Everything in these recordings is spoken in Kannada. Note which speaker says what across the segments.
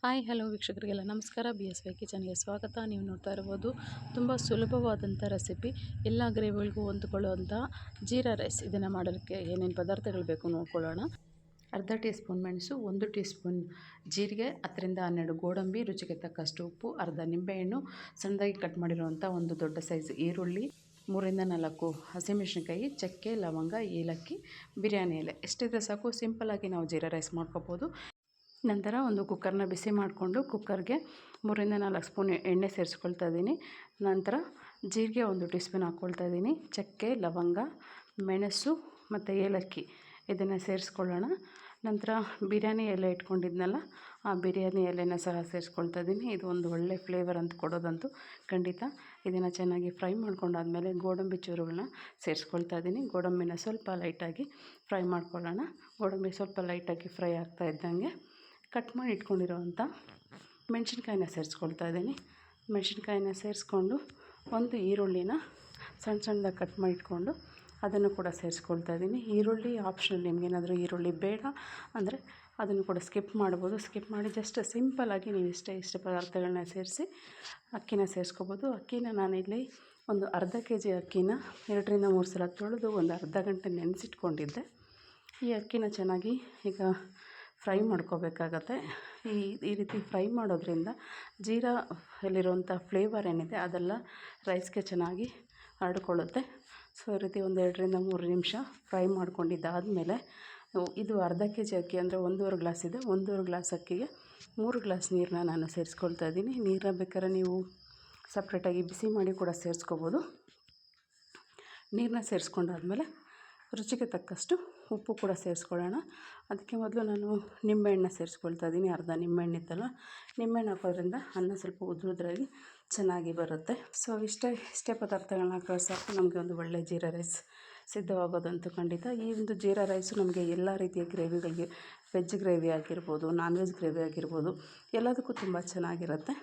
Speaker 1: ಹಾಯ್ ಹಲೋ ವೀಕ್ಷಕರಿಗೆಲ್ಲ ನಮಸ್ಕಾರ. BSY ಕಿಚನ್ಗೆ ಸ್ವಾಗತ. ನೀವು ನೋಡ್ತಾ ಇರ್ಬೋದು ತುಂಬ ಸುಲಭವಾದಂಥ ರೆಸಿಪಿ, ಎಲ್ಲ ಗ್ರೇವಿಗಳಿಗೂ ಹೊಂದ್ಕೊಳ್ಳುವಂಥ ಜೀರಾ ರೈಸ್. ಇದನ್ನು ಮಾಡೋದಕ್ಕೆ ಏನೇನು ಪದಾರ್ಥಗಳು ಬೇಕು ನೋಡ್ಕೊಳ್ಳೋಣ. ಅರ್ಧ ಟೀ ಸ್ಪೂನ್ ಮೆಣಸು, 1 ಟೀ ಸ್ಪೂನ್ ಜೀರಿಗೆ, 10ರಿಂದ 12 ಗೋಡಂಬಿ, ರುಚಿಗೆ ತಕ್ಕಷ್ಟು ಉಪ್ಪು, ಅರ್ಧ ನಿಂಬೆಹಣ್ಣು, ಸಣ್ಣದಾಗಿ ಕಟ್ ಮಾಡಿರುವಂಥ ಒಂದು ದೊಡ್ಡ ಸೈಜ್ ಈರುಳ್ಳಿ, 3ರಿಂದ 4 ಹಸಿಮೆಣಸಿನಕಾಯಿ, ಚಕ್ಕೆ, ಲವಂಗ, ಏಲಕ್ಕಿ, ಬಿರಿಯಾನಿ ಎಲೆ. ಎಷ್ಟಿದ್ರೆ ಸಾಕು, ಸಿಂಪಲ್ಲಾಗಿ ನಾವು ಜೀರಾ ರೈಸ್ ಮಾಡ್ಕೋಬೋದು. ನಂತರ ಒಂದು ಕುಕ್ಕರ್ನ ಬಿಸಿ ಮಾಡಿಕೊಂಡು ಕುಕ್ಕರ್ಗೆ 3ರಿಂದ 4 ಸ್ಪೂನ್ ಎಣ್ಣೆ ಸೇರಿಸ್ಕೊಳ್ತಾ ಇದ್ದೀನಿ. ನಂತರ ಜೀರಿಗೆ 1 ಟೀ ಸ್ಪೂನ್ ಹಾಕ್ಕೊಳ್ತಾ ಇದ್ದೀನಿ. ಚಕ್ಕೆ, ಲವಂಗ, ಮೆಣಸು ಮತ್ತು ಏಲಕ್ಕಿ ಇದನ್ನು ಸೇರಿಸ್ಕೊಳ್ಳೋಣ. ನಂತರ ಬಿರಿಯಾನಿ ಎಲೆ ಇಟ್ಕೊಂಡಿದ್ನಲ್ಲ, ಆ ಬಿರಿಯಾನಿ ಎಲೆನ ಸಹ ಸೇರಿಸ್ಕೊಳ್ತಾ ಇದ್ದೀನಿ. ಇದು ಒಂದು ಒಳ್ಳೆ ಫ್ಲೇವರ್ ಅಂತ ಕೊಡೋದಂತೂ ಖಂಡಿತ. ಇದನ್ನು ಚೆನ್ನಾಗಿ ಫ್ರೈ ಮಾಡ್ಕೊಂಡಾದಮೇಲೆ ಗೋಡಂಬಿ ಚೂರುಗಳನ್ನ ಸೇರಿಸ್ಕೊಳ್ತಾ ಇದ್ದೀನಿ. ಗೋಡಂಬಿನ ಸ್ವಲ್ಪ ಲೈಟಾಗಿ ಫ್ರೈ ಮಾಡ್ಕೊಳ್ಳೋಣ. ಗೋಡಂಬಿ ಸ್ವಲ್ಪ ಲೈಟಾಗಿ ಫ್ರೈ ಆಗ್ತಾ ಇದ್ದಂಗೆ ಕಟ್ ಮಾಡಿ ಇಟ್ಕೊಂಡಿರೋವಂಥ ಮೆಣಸಿನ್ಕಾಯಿನ ಸೇರಿಸ್ಕೊಳ್ತಾ ಇದ್ದೀನಿ. ಮೆಣಸಿನ್ಕಾಯಿನ ಸೇರಿಸ್ಕೊಂಡು ಒಂದು ಈರುಳ್ಳಿನ ಸಣ್ಣದಾಗಿ ಕಟ್ ಮಾಡಿ ಇಟ್ಕೊಂಡು ಅದನ್ನು ಕೂಡ ಸೇರಿಸ್ಕೊಳ್ತಾ ಇದ್ದೀನಿ. ಈರುಳ್ಳಿ ಆಪ್ಷನಲ್, ನಿಮಗೇನಾದರೂ ಈರುಳ್ಳಿ ಬೇಡ ಅಂದರೆ ಅದನ್ನು ಕೂಡ ಸ್ಕಿಪ್ ಮಾಡ್ಬೋದು. ಸ್ಕಿಪ್ ಮಾಡಿ ಜಸ್ಟ್ ಸಿಂಪಲ್ಲಾಗಿ ನೀವು ಇಷ್ಟ ಪದಾರ್ಥಗಳನ್ನ ಸೇರಿಸಿ ಅಕ್ಕಿನ ಸೇರಿಸ್ಕೋಬೋದು. ಅಕ್ಕಿನ ನಾನಿಲ್ಲಿ ಒಂದು ಅರ್ಧ kg ಅಕ್ಕಿನ 2ರಿಂದ 3 ಸಲ ತೊಳೆದು ಒಂದು ಅರ್ಧ ಗಂಟೆ ನೆನೆಸಿಟ್ಕೊಂಡಿದ್ದೆ. ಈ ಅಕ್ಕಿನ ಚೆನ್ನಾಗಿ ಈಗ ಫ್ರೈ ಮಾಡ್ಕೋಬೇಕಾಗತ್ತೆ. ಈ ರೀತಿ ಫ್ರೈ ಮಾಡೋದ್ರಿಂದ ಜೀರಾದಲ್ಲಿರುವಂಥ ಫ್ಲೇವರ್ ಏನಿದೆ ಅದೆಲ್ಲ ರೈಸ್ಗೆ ಚೆನ್ನಾಗಿ ಹರಡ್ಕೊಳ್ಳುತ್ತೆ. ಸೊ ಈ ರೀತಿ ಒಂದು 2ರಿಂದ 3 ನಿಮಿಷ ಫ್ರೈ ಮಾಡ್ಕೊಂಡಿದ್ದಾದಮೇಲೆ, ಇದು ಅರ್ಧ kg ಅಕ್ಕಿ ಅಂದರೆ 1.5 ಗ್ಲಾಸ್ ಇದೆ. 1.5 ಗ್ಲಾಸ್ ಅಕ್ಕಿಗೆ 3 ಗ್ಲಾಸ್ ನೀರನ್ನ ನಾನು ಸೇರಿಸ್ಕೊಳ್ತಾ ಇದ್ದೀನಿ. ನೀರನ್ನ ಬೇಕಾದ್ರೆ ನೀವು ಸಪ್ರೇಟಾಗಿ ಬಿಸಿ ಮಾಡಿ ಕೂಡ ಸೇರಿಸ್ಕೋಬೋದು. ನೀರನ್ನ ಸೇರಿಸ್ಕೊಂಡಾದ್ಮೇಲೆ ರುಚಿಗೆ ತಕ್ಕಷ್ಟು ಉಪ್ಪು ಕೂಡ ಸೇರಿಸ್ಕೊಳ್ಳೋಣ. ಅದಕ್ಕೆ ಮೊದಲು ನಾನು ನಿಂಬೆಹಣ್ಣು ಸೇರಿಸ್ಕೊಳ್ತಾ ಇದ್ದೀನಿ. ಅರ್ಧ ನಿಂಬೆಹಣ್ಣಿತ್ತಲ್ಲ, ನಿಂಬೆಹಣ್ಣು ಹಾಕೋದ್ರಿಂದ ಅನ್ನ ಸ್ವಲ್ಪ ಉದುರಾಗಿ ಚೆನ್ನಾಗಿ ಬರುತ್ತೆ. ಸೊ ಇಷ್ಟೇ ಪದಾರ್ಥಗಳನ್ನ ಹಾಕಿದ್ರೆ ಸಾಕು, ನಮಗೆ ಒಂದು ಒಳ್ಳೆ ಜೀರಾ ರೈಸ್ ಸಿದ್ಧವಾಗೋದಂತೂ ಖಂಡಿತ. ಈ ಒಂದು ಜೀರಾ ರೈಸು ನಮಗೆ ಎಲ್ಲ ರೀತಿಯ ಗ್ರೇವಿಗಳಿಗೆ, ವೆಜ್ ಗ್ರೇವಿ ಆಗಿರ್ಬೋದು, ನಾನ್ ವೆಜ್ ಗ್ರೇವಿ ಆಗಿರ್ಬೋದು, ಎಲ್ಲದಕ್ಕೂ ತುಂಬ ಚೆನ್ನಾಗಿರುತ್ತೆ.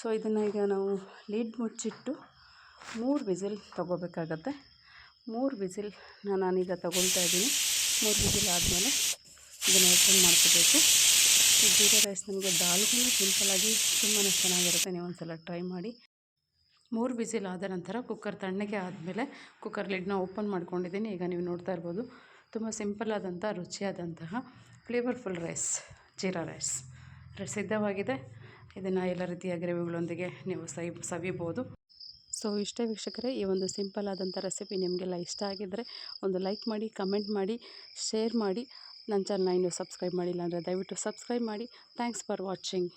Speaker 1: ಸೊ ಇದನ್ನು ಈಗ ನಾವು ಲೀಡ್ ಮುಚ್ಚಿಟ್ಟು 3 ವಿಸಿಲ್ ತೊಗೋಬೇಕಾಗತ್ತೆ. 3 ವಿಸಿಲ್ ನಾನೀಗ ತೊಗೊಳ್ತಾ ಇದ್ದೀನಿ. 3 ವಿಸಿಲ್ ಆದಮೇಲೆ ಇದನ್ನು ಓಪನ್ ಮಾಡ್ಕೋಬೇಕು. ಈ ಜೀರಾ ರೈಸ್ ನಮಗೆ ದಾಲ್ಗೂ ಸಿಂಪಲ್ಲಾಗಿ ತುಂಬಾ ಚೆನ್ನಾಗಿರುತ್ತೆ. ನೀವು ಒಂದು ಸಲ ಟ್ರೈ ಮಾಡಿ. 3 ವಿಸಿಲ್ ಆದ ನಂತರ ಕುಕ್ಕರ್ ತಣ್ಣಗೆ ಆದಮೇಲೆ ಕುಕ್ಕರ್ ಲಿಡ್ನ ಓಪನ್ ಮಾಡ್ಕೊಂಡಿದ್ದೀನಿ. ಈಗ ನೀವು ನೋಡ್ತಾ ಇರ್ಬೋದು ತುಂಬ ಸಿಂಪಲ್ಲಾದಂಥ ರುಚಿಯಾದಂತಹ ಫ್ಲೇವರ್ಫುಲ್ ರೈಸ್, ಜೀರಾ ರೈಸ್ ಸಿದ್ಧವಾಗಿದೆ. ಇದನ್ನು ಎಲ್ಲ ರೀತಿಯ ಗ್ರೇವಿಗಳೊಂದಿಗೆ ನೀವು ಸವಿಬೋದು. ಸೊ ಇಷ್ಟೇ ವೀಕ್ಷಕರೇ, ಈ ಒಂದು ಸಿಂಪಲ್ ಆದಂಥ ರೆಸಿಪಿ ನಿಮಗೆಲ್ಲ ಇಷ್ಟ ಆಗಿದ್ದರೆ ಒಂದು ಲೈಕ್ ಮಾಡಿ, ಕಮೆಂಟ್ ಮಾಡಿ, ಶೇರ್ ಮಾಡಿ. ನನ್ನ ಚಾನಲ್ನ ಇನ್ನೂ ಸಬ್ಸ್ಕ್ರೈಬ್ ಮಾಡಿಲ್ಲ ಅಂದರೆ ದಯವಿಟ್ಟು ಸಬ್ಸ್ಕ್ರೈಬ್ ಮಾಡಿ. Thanks for watching.